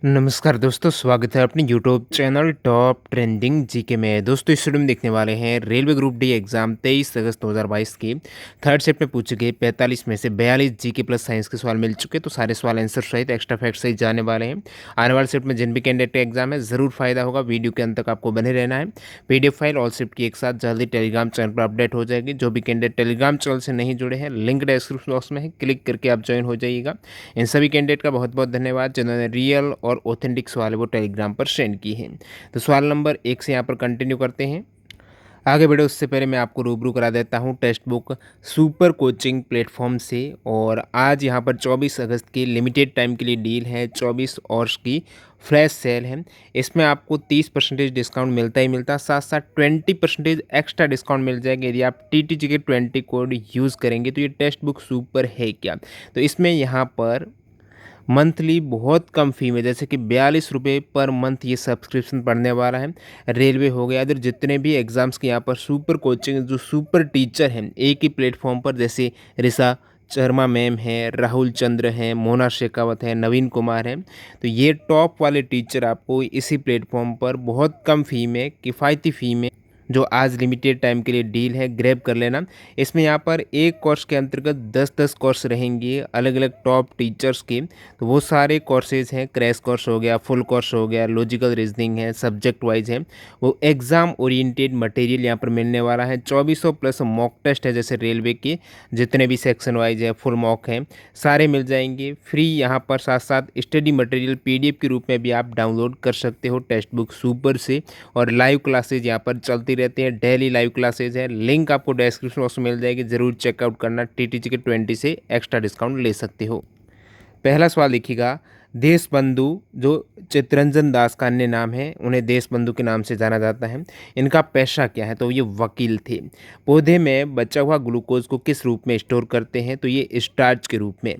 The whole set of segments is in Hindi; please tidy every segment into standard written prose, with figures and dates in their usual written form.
नमस्कार दोस्तों, स्वागत है अपने YouTube channel top trending GK में। दोस्तों इस वीडियो में देखने वाले हैं रेलवे ग्रुप डी एग्जाम 23 अगस्त 2022 की थर्ड शिफ्ट में पूछे गए 45 में से 42 जीके प्लस साइंस के सवाल मिल चुके। तो सारे सवाल आंसर सहित एक्स्ट्रा फैक्ट सहित जाने वाले हैं। आने वाले शिफ्ट में जिन भी कैंडिडेट का एग्जाम है ज़रूर फायदा होगा। वीडियो के अंत तक आपको बने रहना है। PDF फाइल ऑल शिफ्ट की एक साथ जल्दी टेलीग्राम चैनल पर अपडेट हो जाएगी। जो भी कैंडिडेट टेलीग्राम चैनल से नहीं जुड़े हैं, लिंक डिस्क्रिप्शन बॉक्स में है, क्लिक करके आप ज्वाइन हो जाइएगा। इन सभी कैंडिडेट का बहुत बहुत धन्यवाद जिन्होंने रियल और ऑथेंटिक सवाल है वो टेलीग्राम पर सेंड की है। तो सवाल नंबर 1 से यहाँ पर कंटिन्यू करते हैं। आगे बढ़े उससे पहले मैं आपको रूबरू करा देता हूँ text book super coaching platform से। और आज यहाँ पर 24 अगस्त की लिमिटेड टाइम के लिए डील है, 24 आवर्स की फ्लैश सेल है। इसमें आपको 30% डिस्काउंट मिलता ही मिलता, साथ साथ 20% एक्स्ट्रा डिस्काउंट मिल जाएगा यदि आप TTG के 20 कोड यूज़ करेंगे। तो ये टेक्स्ट बुक सुपर है क्या? तो इसमें यहाँ पर मंथली बहुत कम फ़ी में, जैसे कि 42 रुपये पर मंथ ये सब्सक्रिप्शन पड़ने वाला है। रेलवे हो गया, अदर जितने भी एग्ज़ाम्स के यहाँ पर सुपर कोचिंग जो सुपर टीचर हैं एक ही प्लेटफॉर्म पर, जैसे ऋषा शर्मा मैम है, राहुल चंद्र हैं, मोना शेखावत है, नवीन कुमार हैं। तो ये टॉप वाले टीचर आपको इसी प्लेटफॉर्म पर बहुत कम फ़ी में, किफ़ायती फ़ी में, जो आज लिमिटेड टाइम के लिए डील है, ग्रैब कर लेना। इसमें यहाँ पर एक कोर्स के अंतर्गत 10-10 कोर्स रहेंगे अलग अलग टॉप टीचर्स के। तो वो सारे कोर्सेज हैं, क्रैश कोर्स हो गया, फुल कोर्स हो गया, लॉजिकल रीजनिंग है, सब्जेक्ट वाइज है। वो एग्ज़ाम ओरिएंटेड मटेरियल यहाँ पर मिलने वाला है। 2400 प्लस मॉक टेस्ट है, जैसे रेलवे के जितने भी सेक्शन वाइज है, फुल मॉक है, सारे मिल जाएंगे फ्री यहाँ पर। साथ साथ स्टडी मटेरियल PDF के रूप में भी आप डाउनलोड कर सकते हो टेक्स्ट बुक सुपर से। और लाइव क्लासेज यहाँ पर चलती रहती हैं, डेली लाइव क्लासेज है। लिंक आपको डिस्क्रिप्शन बॉक्स में मिल जाएगी, ज़रूर चेकआउट करना। TTG के 20 से एक्स्ट्रा डिस्काउंट ले सकते हो। पहला सवाल देखिएगा, देश बंधु जो चित्तरंजन दास का अन्य नाम है, उन्हें देश बंधु के नाम से जाना जाता है। इनका पेशा क्या है? तो ये वकील थे। पौधे में बचा हुआ ग्लूकोज को किस रूप में स्टोर करते हैं? तो ये स्टार्च के रूप में।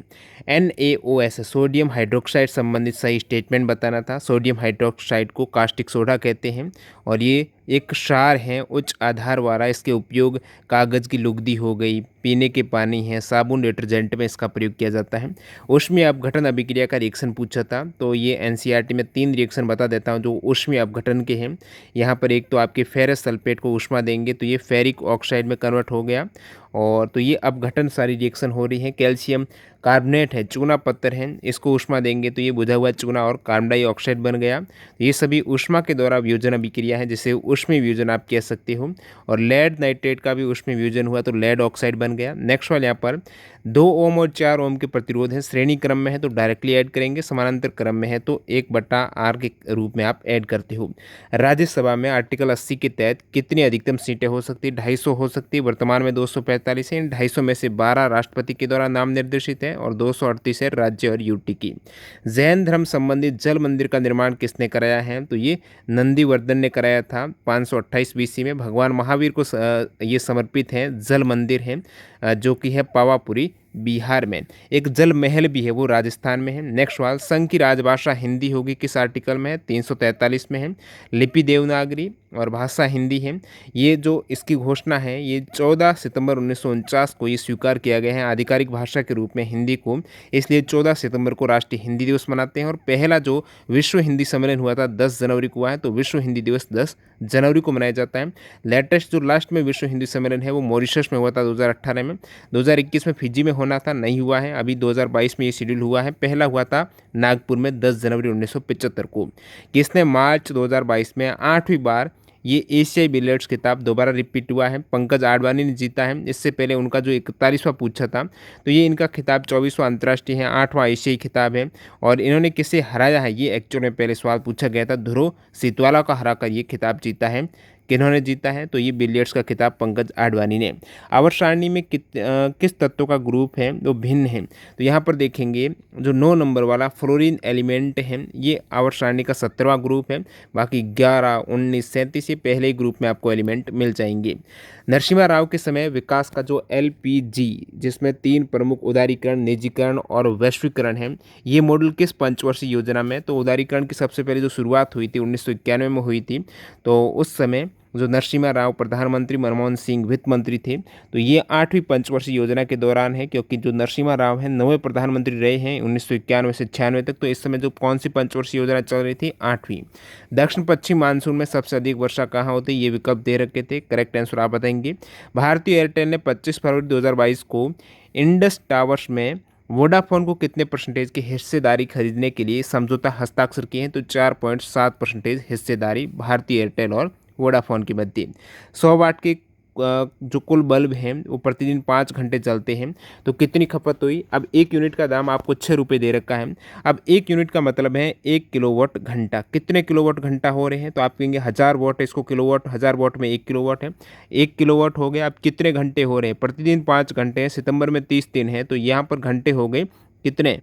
NaOS सोडियम हाइड्रोक्साइड संबंधित सही स्टेटमेंट बताना था। सोडियम हाइड्रोक्साइड को कास्टिक सोडा कहते हैं और ये एक क्षार है उच्च आधार वाला। इसके उपयोग कागज़ की लुगदी हो गई, पीने के पानी है, साबुन, डिटर्जेंट में इसका प्रयोग किया जाता है। ऊष्मीय अपघटन अभिक्रिया का रिएक्शन पूछा था, तो ये NCERT में 3 रिएक्शन बता देता हूँ जो ऊष्मीय अपघटन के हैं। यहाँ पर एक तो आपके फेरस सल्फेट को ऊष्मा देंगे तो ये फेरिक ऑक्साइड में कन्वर्ट हो गया। और तो ये अपघटन सारी रिएक्शन हो रही है। कैल्शियम कार्बोनेट है, चूना पत्थर है, इसको ऊष्मा देंगे तो ये बुझा हुआ चूना और कार्बन डाइऑक्साइड बन गया। ये सभी ऊष्मा के द्वारा वियोजन अभिक्रिया है, जिसे ऊष्मीय वियोजन आप कह सकते हो। और लेड नाइट्रेट का भी ऊष्मीय वियोजन हुआ तो लेड ऑक्साइड बन गया। नेक्स्ट वाले यहाँ पर 2 ओम और 4 ओम के प्रतिरोध है, श्रेणी क्रम में है तो डायरेक्टली ऐड करेंगे, समानांतर क्रम में है तो 1/R के रूप में आप ऐड करते हो। राज्यसभा में आर्टिकल 80 के तहत कितनी अधिकतम सीटें हो सकती है? 250 हो सकती है। वर्तमान में 245 है। इन 250 में से 12 राष्ट्रपति के द्वारा नाम निर्देशित है और 238 है राज्य और UT की। जैन धर्म संबंधित जल मंदिर का निर्माण किसने कराया है? तो ये नंदीवर्धन ने कराया था 528 BC में। भगवान महावीर को ये समर्पित है जल मंदिर है, जो कि है पावापुरी बिहार में। एक जल महल भी है, वो राजस्थान में है। नेक्स्ट सवाल, संघ की राजभाषा हिंदी होगी किस आर्टिकल में है? 343 में है। लिपि देवनागरी और भाषा हिंदी है। ये जो इसकी घोषणा है ये 14 सितंबर 1949 को ये स्वीकार किया गया है आधिकारिक भाषा के रूप में हिंदी को। इसलिए 14 सितंबर को राष्ट्रीय हिंदी दिवस मनाते हैं। और पहला जो विश्व हिंदी सम्मेलन हुआ था 10 जनवरी को हुआ है, तो विश्व हिंदी दिवस 10 जनवरी को मनाया जाता है। लेटेस्ट जो लास्ट में विश्व हिंदी सम्मेलन है वो मॉरिशस में हुआ था 2018 में। 2021 में फिजी में होना था, नहीं हुआ है। अभी 2022 में ये शेड्यूल हुआ है। पहला हुआ था नागपुर में 10 जनवरी 1975 को। किसने मार्च 2022 में 8वीं बार ये एशियाई बिलियर्ड्स खिताब दोबारा रिपीट हुआ है? पंकज आडवाणी ने जीता है। इससे पहले उनका जो 41वां पूछा था, तो ये इनका खिताब 24वां अंतर्राष्ट्रीय है, 8वां एशियाई खिताब है। और इन्होंने किसे हराया है ये एक्चुअल में पहले सवाल पूछा गया था। ध्रुव सीतवाला का हरा कर ये खिताब जीता है। किन्होंने जीता है? तो ये बिलियर्ड्स का खिताब पंकज आडवाणी ने। आवर्त सारणी में किस तत्वों का ग्रुप है वो भिन्न है? तो यहाँ पर देखेंगे जो 9 नंबर वाला फ्लोरीन एलिमेंट है ये आवर्त सारणी का 17वां ग्रुप है। बाकी 11, 19, 37 ये पहले ही ग्रुप में आपको एलिमेंट मिल जाएंगे। नरसिम्हा राव के समय विकास का जो LPG, जिसमें 3 प्रमुख उदारीकरण, निजीकरण और वैश्वीकरण है, ये मॉडल किस पंचवर्षीय योजना में? तो उदारीकरण की सबसे पहले जो शुरुआत हुई थी 1991 में हुई थी। तो उस समय जो नरसिम्हा राव प्रधानमंत्री, मनमोहन सिंह वित्त मंत्री थे। तो ये 8वीं पंचवर्षीय योजना के दौरान है, क्योंकि जो नरसिम्हा राव हैं 9वें प्रधानमंत्री रहे हैं 1991 से 96 तक। तो इस समय जो कौन सी पंचवर्षीय योजना चल रही थी? 8वीं। दक्षिण पश्चिम मानसून में सबसे अधिक वर्षा कहाँ होती है? ये विकल्प दे रखे थे। करेक्ट आंसर आप बताएंगे। भारतीय एयरटेल ने 25 फरवरी 2022 को इंडस टावर्स में वोडाफोन को कितने परसेंटेज की हिस्सेदारी खरीदने के लिए समझौता हस्ताक्षर किए हैं? तो 4.7% हिस्सेदारी भारतीय एयरटेल और वोडाफोन के मध्य। 100 वाट के जो कुल बल्ब हैं वो प्रतिदिन 5 घंटे चलते हैं, तो कितनी खपत हुई? अब 1 यूनिट का दाम आपको 6 रुपये दे रखा है। अब 1 यूनिट का मतलब है 1 किलोवाट घंटा। कितने किलोवाट घंटा हो रहे हैं? तो आप कहेंगे 1000 वाट है, इसको किलोवाट, 1000 वाट में 1 किलोवाट है। 1 किलोवाट हो गया। अब कितने घंटे हो रहे हैं? प्रतिदिन 5 घंटे हैं। सितंबर में 30 दिन है, तो यहाँ पर घंटे हो गए कितने?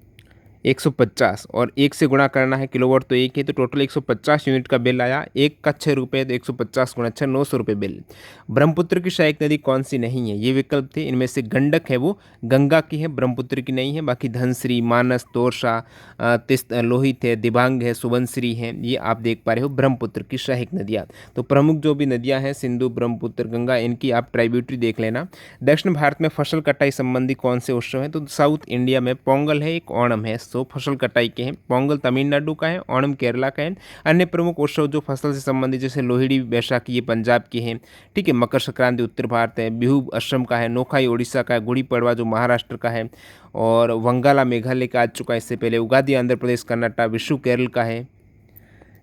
150, और 1 से गुणा करना है, किलोवाट तो 1 है, तो टोटल 150 यूनिट का बिल आया। 1 का 6 रुपये, तो 150 गुणा 6, 900 रुपये बिल। ब्रह्मपुत्र की सहायक नदी कौन सी नहीं है? ये विकल्प थे। इनमें से गंडक है वो गंगा की है, ब्रह्मपुत्र की नहीं है। बाकी धनश्री, मानस, तोरसा, लोहित है, दिबांग है, सुबनश्री है, ये आप देख पा रहे हो ब्रह्मपुत्र की सहायक नदियाँ। तो प्रमुख जो भी नदियाँ हैं सिंधु, ब्रह्मपुत्र, गंगा, इनकी आप ट्राइब्यूटरी देख लेना। दक्षिण भारत में फसल कटाई संबंधी कौन से उत्सव हैं? तो साउथ इंडिया में पोंगल है, एक ओणम है। सो फसल कटाई के हैं। पोंगल तमिलनाडु का है, ओणम केरला का है। अन्य प्रमुख उत्सव जो फसल से संबंधित, जैसे लोहड़ी, बैसाखी, ये पंजाब की हैं। ठीक है। मकर संक्रांति उत्तर भारत है, बिहू असम का है, नोखाई उड़ीसा का है, गुड़ी पड़वा जो महाराष्ट्र का है, और वंगाला मेघालय का आ चुका है इससे पहले, उगादि आंध्र प्रदेश, कर्नाटक, विशु केरल का है।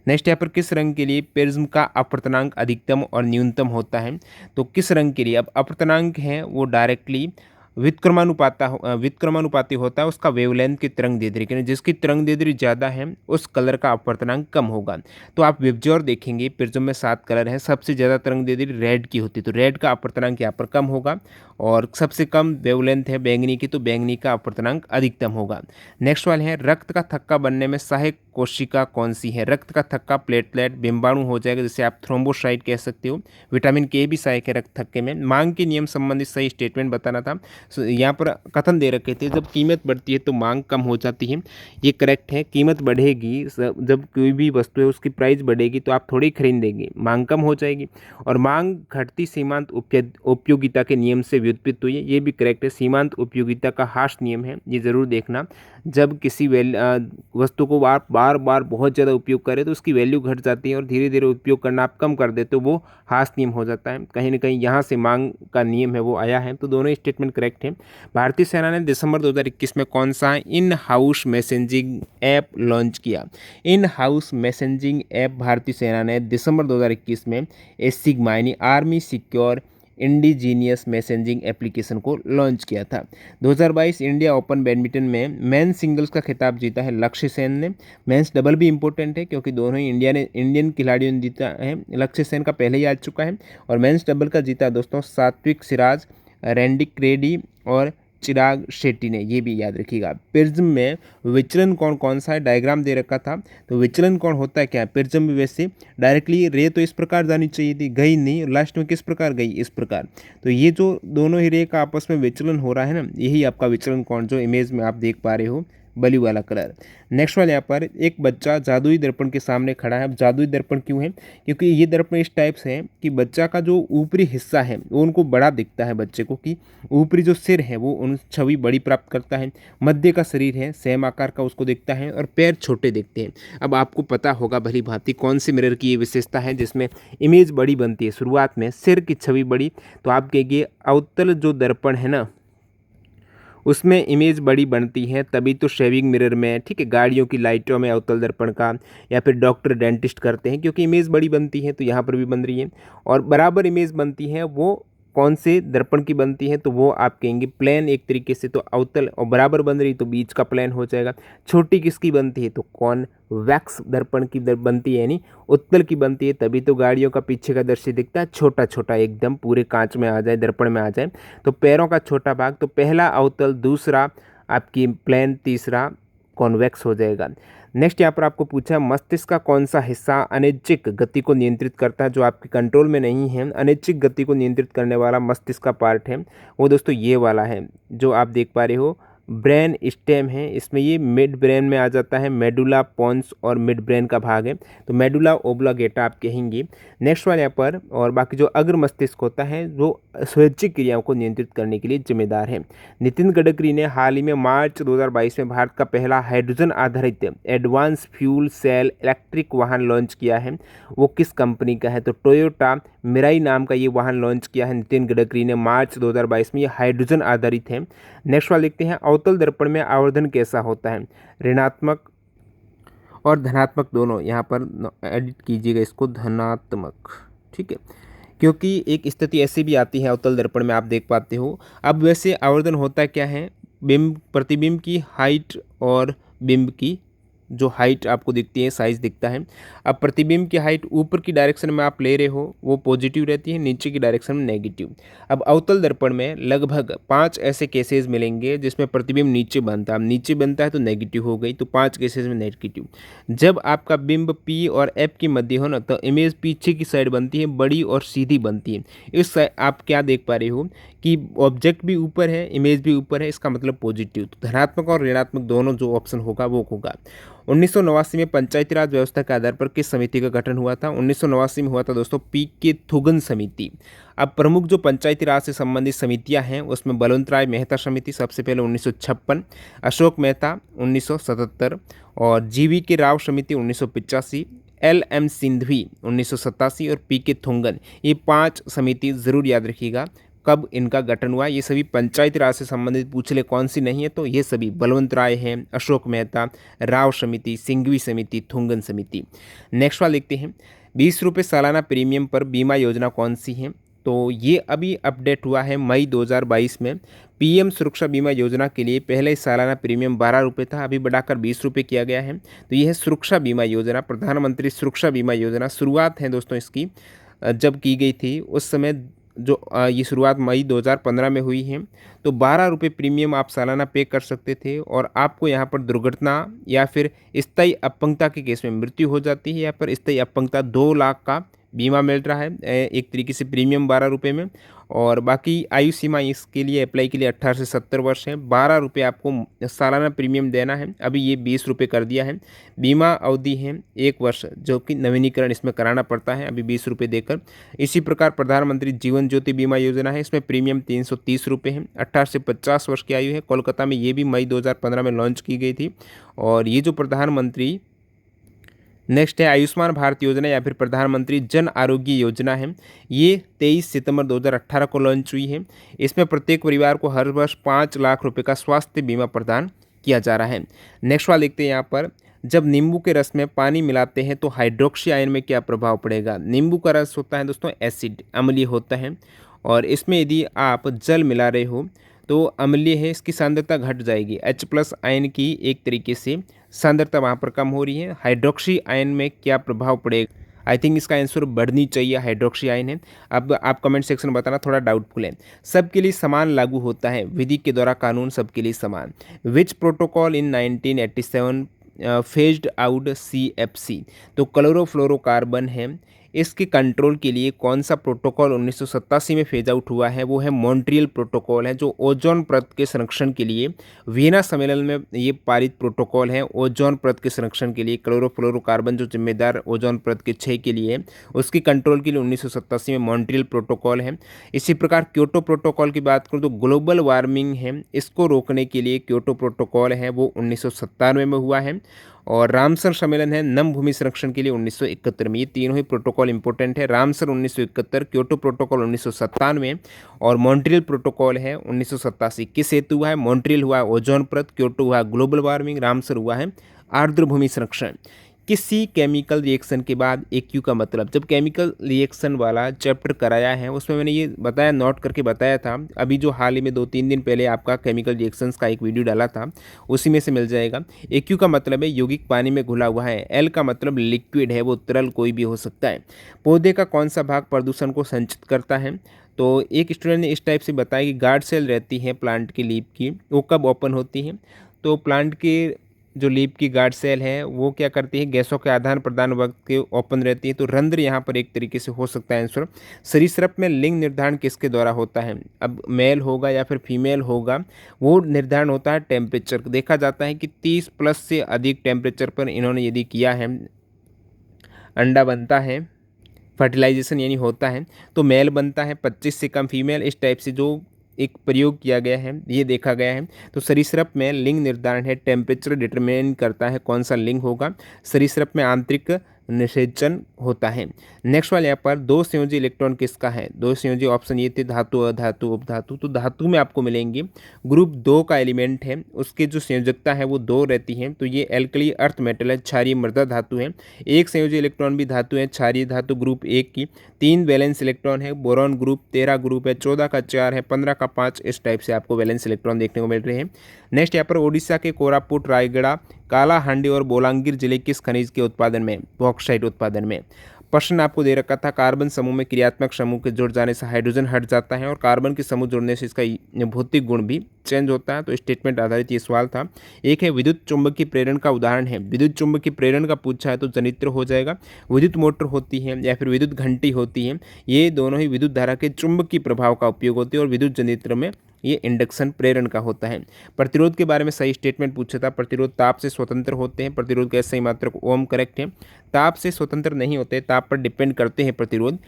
नेक्स्ट यहाँ पर किस रंग के लिए प्रिज्म का अपवर्तनांक अधिकतम और न्यूनतम होता है? तो किस रंग के लिए? अब अपवर्तनांक है वो डायरेक्टली व्युत्क्रमानुपाती होता है उसका वेवलेंथ की तरंग दैर्ध्य, जिसकी तरंग दैर्ध्य ज़्यादा है उस कलर का अपवर्तनांक कम होगा। तो आप विबज्योर देखेंगे, प्रिज्म में 7 कलर हैं, सबसे ज़्यादा तरंग दैर्ध्य रेड की होती है, तो रेड का अपवर्तनांक यहाँ पर कम होगा। और सबसे कम वेवलेंथ है बैंगनी की, तो बैंगनी का अपवर्तनांक अधिकतम होगा। नेक्स्ट वाले हैं, रक्त का थक्का बनने में सहायक कोशिका कौन सी है? रक्त का थक्का प्लेटलेट, बिंबाणु हो जाएगा, जिसे आप थ्रोम्बोसाइट कह सकते हो। विटामिन के भी सहायक है रक्त थक्के में। मांग के नियम संबंधित सही स्टेटमेंट बताना था। यहाँ पर कथन दे रखे थे, जब कीमत बढ़ती है तो मांग कम हो जाती है। ये करेक्ट है। कीमत बढ़ेगी, जब कोई भी वस्तु है उसकी प्राइस बढ़ेगी तो आप थोड़ी खरीदेंगे, मांग कम हो जाएगी। और मांग घटती सीमांत उपयोगिता के नियम से व्युत्पत्त हुई है, ये भी करेक्ट है। सीमांत उपयोगिता का हार्श नियम है, ये जरूर देखना। जब किसी वस्तु को आप बार बार बहुत ज़्यादा उपयोग करें तो उसकी वैल्यू घट जाती है, और धीरे धीरे उपयोग करना आप कम कर देते तो वो हार्श नियम हो जाता है। कहीं ना कहीं यहाँ से मांग का नियम है वो आया है, तो दोनों स्टेटमेंट करेक्ट है। भारतीय सेना ने दिसंबर 2021 में कौन सा in house messaging app launch किया? इन हाउस मैसेजिंग ऐप भारतीय सेना ने दिसंबर 2021 में सिग्मा यानी army secure indigenous messaging application को लॉन्च किया था। 2022 इंडिया ओपन बैडमिंटन में मेन सिंगल्स का खिताब जीता है लक्ष्य सेन ने। मेंस डबल भी इंपॉर्टेंट है, क्योंकि दोनों ही इंडियन खिलाड़ियों ने जीता है। लक्ष्य सेन का पहले ही आ चुका है। और मेंस डबल का जीता दोस्तों सात्विक सिराज, रैंडिक रेड्डी और चिराग शेट्टी ने, ये भी याद रखिएगा। प्रिज्म में विचलन कोण कौन सा है? डायग्राम दे रखा था। तो विचलन कोण होता है क्या है? प्रिज्म में वैसे डायरेक्टली रे तो इस प्रकार जानी चाहिए थी, गई नहीं, लास्ट में किस प्रकार गई? इस प्रकार। तो ये जो दोनों ही रे का आपस में विचलन हो रहा है ना, यही आपका विचलन कोण जो इमेज में आप देख पा रहे हो, ब्लू वाला कलर। नेक्स्ट वाले यहाँ पर एक बच्चा जादुई दर्पण के सामने खड़ा है। अब जादुई दर्पण क्यों है? क्योंकि ये दर्पण इस टाइप से है कि बच्चा का जो ऊपरी हिस्सा है वो उनको बड़ा दिखता है बच्चे को, कि ऊपरी जो सिर है वो उन छवि बड़ी प्राप्त करता है। मध्य का शरीर है सेम आकार का उसको दिखता है, और पैर छोटे दिखते हैं। अब आपको पता होगा भली भांति कौन से मिरर की ये विशेषता है जिसमें इमेज बड़ी बनती है। शुरुआत में सिर की छवि बड़ी, तो आप कहिए अवतल जो दर्पण है ना उसमें इमेज बड़ी बनती है, तभी तो शेविंग मिरर में, ठीक है, गाड़ियों की लाइटों में अवतल दर्पण का, या फिर डॉक्टर डेंटिस्ट करते हैं, क्योंकि इमेज बड़ी बनती है। तो यहाँ पर भी बन रही है। और बराबर इमेज बनती है वो कौन से दर्पण की बनती है? तो वो आप कहेंगे प्लेन एक तरीके से, तो अवतल और बराबर बन रही तो बीच का प्लेन हो जाएगा। छोटी किसकी बनती है? तो कॉन्वेक्स दर्पण की बनती है, यानी उत्तल की बनती है, तभी तो गाड़ियों का पीछे का दृश्य दिखता है छोटा छोटा, एकदम पूरे कांच में आ जाए, दर्पण में आ जाए। तो पैरों का छोटा भाग, तो पहला अवतल, दूसरा आपकी प्लेन, तीसरा कॉन्वेक्स हो जाएगा। नेक्स्ट यहाँ पर आपको पूछा मस्तिष्क का कौन सा हिस्सा अनैच्छिक गति को नियंत्रित करता है, जो आपके कंट्रोल में नहीं है। अनैच्छिक गति को नियंत्रित करने वाला मस्तिष्क का पार्ट है वो दोस्तों ये वाला है जो आप देख पा रहे हो, ब्रेन स्टेम है, इसमें ये मिड ब्रेन में आ जाता है, मेडुला पोन्स और मिड ब्रेन का भाग है, तो मेडुला ओब्लांगेटा आप कहेंगे। नेक्स्ट वाले यहाँ पर, और बाकी जो अग्र मस्तिष्क होता है वो स्वैच्छिक क्रियाओं को नियंत्रित करने के लिए जिम्मेदार है। नितिन गडकरी ने हाल ही में मार्च 2022 में भारत का पहला हाइड्रोजन आधारित एडवांस फ्यूल सेल इलेक्ट्रिक वाहन लॉन्च किया है। वो किस कंपनी का है? तो टोयोटा मिराई नाम का ये वाहन लॉन्च किया है नितिन गडकरी ने मार्च 2022 में। ये हाइड्रोजन आधारित है। नेक्स्ट वाला देखते हैं, अवतल दर्पण में आवर्धन कैसा होता है? ऋणात्मक और धनात्मक दोनों, यहाँ पर एडिट कीजिएगा इसको धनात्मक, ठीक है, क्योंकि एक स्थिति ऐसी भी आती है अवतल दर्पण में, आप देख पाते हो। अब वैसे आवर्धन होता क्या है? बिंब प्रतिबिंब की हाइट और बिंब की जो हाइट आपको दिखती है, साइज दिखता है। अब प्रतिबिंब की हाइट ऊपर की डायरेक्शन में आप ले रहे हो वो पॉजिटिव रहती है, नीचे की डायरेक्शन में नेगेटिव। अब अवतल दर्पण में लगभग 5 ऐसे केसेस मिलेंगे जिसमें प्रतिबिंब नीचे बनता है। अब नीचे बनता है तो नेगेटिव हो गई, तो 5 केसेस में नेगेटिव। जब आपका बिंब पी और एफ के मध्य हो ना, तो इमेज पीछे की साइड बनती है, बड़ी और सीधी बनती है। इस आप क्या देख पा रहे हो कि ऑब्जेक्ट भी ऊपर है, इमेज भी ऊपर है, इसका मतलब पॉजिटिव। तो धनात्मक और ऋणात्मक दोनों जो ऑप्शन होगा वो होगा। 1989 में पंचायती राज व्यवस्था के आधार पर किस समिति का गठन हुआ था? 1989 में हुआ था दोस्तों पी के थुगन समिति। अब प्रमुख जो पंचायती राज से संबंधित समितियां हैं उसमें बलवंत राय मेहता समिति सबसे पहले 1956, अशोक मेहता 1977 और जीवी के राव समिति 1985, LM सिंघवी 1987 और पी के थुंगन। ये 5 समिति जरूर याद रखिएगा कब इनका गठन हुआ। ये सभी पंचायती राज से संबंधित पूछ ले कौन सी नहीं है, तो ये सभी बलवंत राय हैं, अशोक मेहता, राव समिति, सिंघवी समिति, थुंगन समिति। नेक्स्ट वाला देखते हैं, 20 रुपये सालाना प्रीमियम पर बीमा योजना कौन सी है? तो ये अभी अपडेट हुआ है मई 2022 में। पीएम सुरक्षा बीमा योजना के लिए पहले सालाना प्रीमियम 12 रुपये था, अभी बढ़ाकर 20 रुपये किया गया है। तो ये है सुरक्षा बीमा योजना, प्रधानमंत्री सुरक्षा बीमा योजना। शुरुआत है दोस्तों इसकी जब की गई थी उस समय जो ये शुरुआत मई 2015 में हुई है। तो 12 रुपये प्रीमियम आप सालाना पे कर सकते थे और आपको यहाँ पर दुर्घटना या फिर स्थायी अपंगता के केस में मृत्यु हो जाती है, या फिर स्थायी अपंगता 2 लाख का बीमा मिल रहा है एक तरीके से प्रीमियम 12 रुपये में। और बाकी आयु सीमा इसके लिए अप्लाई के लिए 18 से 70 वर्ष है। 12 रुपये आपको सालाना प्रीमियम देना है, अभी ये 20 रुपये कर दिया है। बीमा अवधि है 1 वर्ष, जो कि नवीनीकरण इसमें कराना पड़ता है अभी 20 रुपये देकर। इसी प्रकार प्रधानमंत्री जीवन ज्योति बीमा योजना है, इसमें प्रीमियम 330 रुपये है। 18 से 50 वर्ष की आयु है। कोलकाता में ये भी मई 2015 में लॉन्च की गई थी। और ये जो प्रधानमंत्री नेक्स्ट है आयुष्मान भारत योजना या फिर प्रधानमंत्री जन आरोग्य योजना है, ये 23 सितंबर 2018 को लॉन्च हुई है। इसमें प्रत्येक परिवार को हर वर्ष 5 लाख रुपए का स्वास्थ्य बीमा प्रदान किया जा रहा है। नेक्स्ट वाला देखते हैं यहाँ पर, जब नींबू के रस में पानी मिलाते हैं तो हाइड्रोक्सी आयन में क्या प्रभाव पड़ेगा? नींबू का रस होता है दोस्तों एसिड, अम्लीय होता है, और इसमें यदि आप जल मिला रहे हो तो अम्लीय है, इसकी सांद्रता घट जाएगी। H+ आयन की एक तरीके से सांद्रता वहाँ पर कम हो रही है। हाइड्रोक्सी आयन में क्या प्रभाव पड़ेगा? आई थिंक इसका आंसर बढ़नी चाहिए, हाइड्रोक्सी आयन है। अब आप कमेंट सेक्शन में बताना, थोड़ा डाउटफुल है। सबके लिए समान लागू होता है, विधि के द्वारा कानून सबके लिए समान। विच प्रोटोकॉल इन 1987 फेज्ड आउट CFC? तो क्लोरोफ्लोरोकार्बन है, इसके कंट्रोल के लिए कौन सा प्रोटोकॉल 1987 में फेज आउट हुआ है? वो है मॉन्ट्रियल प्रोटोकॉल है, जो ओजोन परत के संरक्षण के लिए वियना सम्मेलन में ये पारित प्रोटोकॉल है। ओजोन परत के संरक्षण के लिए क्लोरोफ्लोरोकार्बन जो जिम्मेदार ओजोन परत के क्षय के लिए, उसकी कंट्रोल के लिए 1987 में मॉन्ट्रियल प्रोटोकॉल है। इसी प्रकार क्योटो प्रोटोकॉल की बात करूँ तो ग्लोबल वार्मिंग है, इसको रोकने के लिए क्योटो प्रोटोकॉल है वो 1997 में हुआ है। और रामसर सम्मेलन है नम भूमि संरक्षण के लिए 1971 में। ये तीनों ही प्रोटोकॉल इंपॉर्टेंट है। रामसर 1971, क्योटो प्रोटोकॉल 1997 और मॉन्ट्रियल प्रोटोकॉल है 1987। किस हेतु हुआ है? मॉन्ट्रियल हुआ है ओजोन परत, क्योटो हुआ है ग्लोबल वार्मिंग, रामसर हुआ है आर्द्र भूमि संरक्षण। किसी केमिकल रिएक्शन के बाद AQ का मतलब, जब केमिकल रिएक्शन वाला चैप्टर कराया है उसमें मैंने ये बताया, नोट करके बताया था। अभी जो हाल ही में 2-3 दिन पहले आपका केमिकल रिएक्शंस का एक वीडियो डाला था, उसी में से मिल जाएगा। AQ का मतलब है यौगिक पानी में घुला हुआ है। L का मतलब लिक्विड है, वो तरल कोई भी हो सकता है। पौधे का कौन सा भाग प्रदूषण को संचित करता है? तो एक स्टूडेंट ने इस टाइप से बताया कि गार्ड सेल रहती है प्लांट की लीफ की, वो कब ओपन होती है? तो प्लांट के जो लीप की गार्ड सेल है वो क्या करती है, गैसों के आदान प्रदान वक्त के ओपन रहती है। तो रंध्र यहाँ पर एक तरीके से हो सकता है आंसर। सरीसृप में लिंग निर्धारण किसके द्वारा होता है, अब मेल होगा या फिर फीमेल होगा, वो निर्धारण होता है टेम्परेचर। देखा जाता है कि 30 प्लस से अधिक टेम्परेचर पर इन्होंने यदि किया है, अंडा बनता है, फर्टिलाइजेशन यानी होता है, तो मेल बनता है, 25 से कम फीमेल। इस टाइप से जो एक प्रयोग किया गया है ये देखा गया है। तो सरीसृप में लिंग निर्धारण है, टेम्परेचर डिटरमिन करता है कौन सा लिंग होगा। सरीसृप में आंतरिक निषेचन होता है। नेक्स्ट वाले यहाँ पर दो संयोजी इलेक्ट्रॉन किसका है, दो संयोजी ऑप्शन ये थे धातु, अधातु, उपधातु। तो धातु में आपको मिलेंगे ग्रुप 2 का एलिमेंट है, उसकी जो संयोजकता है वो 2 रहती है। तो ये एल्कली अर्थ मेटल है, क्षारीय मृदा धातु है। एक संयोजी इलेक्ट्रॉन भी धातु है, क्षारीय धातु ग्रुप 1 की। 3 वैलेंस इलेक्ट्रॉन है, बोरॉन ग्रुप 13 ग्रुप है, 14 का 4 है, 15 का 5। इस टाइप से आपको वैलेंस इलेक्ट्रॉन देखने को मिल रहे हैं। नेक्स्ट यहाँ पर ओडिशा के कोरापुट, रायगढ़, कालाहांडी और बोलांगीर जिले किस खनिज के उत्पादन में, बॉक्साइट उत्पादन में। प्रश्न आपको दे रखा था, कार्बन समूह में क्रियात्मक समूह के जुड़ जाने से हाइड्रोजन हट जाता है और कार्बन के समूह जुड़ने से इसका भौतिक गुण भी चेंज होता है। तो स्टेटमेंट आधारित ये सवाल था। एक है विद्युत चुंबकीय प्रेरण का उदाहरण है, विद्युत चुंबकीय प्रेरण का पूछा है तो जनित्र हो जाएगा। विद्युत मोटर होती है या फिर विद्युत घंटी होती है, ये दोनों ही विद्युत धारा के चुंबकीय प्रभाव का उपयोग होती है। और विद्युत जनित्र में ये इंडक्शन प्रेरण का होता है। प्रतिरोध के बारे में सही स्टेटमेंट पूछा था, प्रतिरोध ताप से स्वतंत्र होते हैं। प्रतिरोध का सही मात्रक ओम करेक्ट है। ताप से स्वतंत्र नहीं होते, ताप पर डिपेंड करते हैं प्रतिरोध।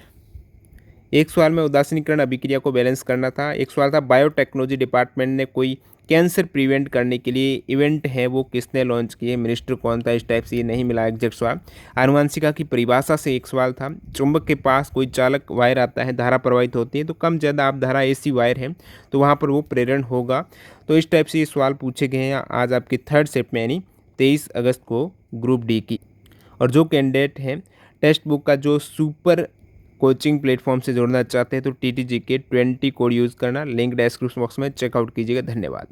एक सवाल में उदासीनीकरण अभिक्रिया को बैलेंस करना था। एक सवाल था बायोटेक्नोलॉजी डिपार्टमेंट ने कोई कैंसर प्रिवेंट करने के लिए इवेंट है वो किसने लॉन्च किए, मिनिस्टर कौन था। इस टाइप से ये नहीं मिला एग्जैक्ट सवाल। आनुवंशिका की परिभाषा से एक सवाल था। चुंबक के पास कोई चालक वायर आता है, धारा प्रवाहित होती है, तो कम ज़्यादा आप धारा ऐसी वायर है तो वहाँ पर वो प्रेरण होगा। तो इस टाइप से ये सवाल पूछे गए हैं आज आपकी थर्ड शिफ्ट में यानी 23 अगस्त को ग्रुप डी की। और जो कैंडिडेट हैं टेक्स्ट बुक का जो सुपर कोचिंग प्लेटफॉर्म से जुड़ना चाहते हैं तो TTGK 20 कोड यूज़ करना, लिंक डिस्क्रिप्शन बॉक्स में चेकआउट कीजिएगा। धन्यवाद।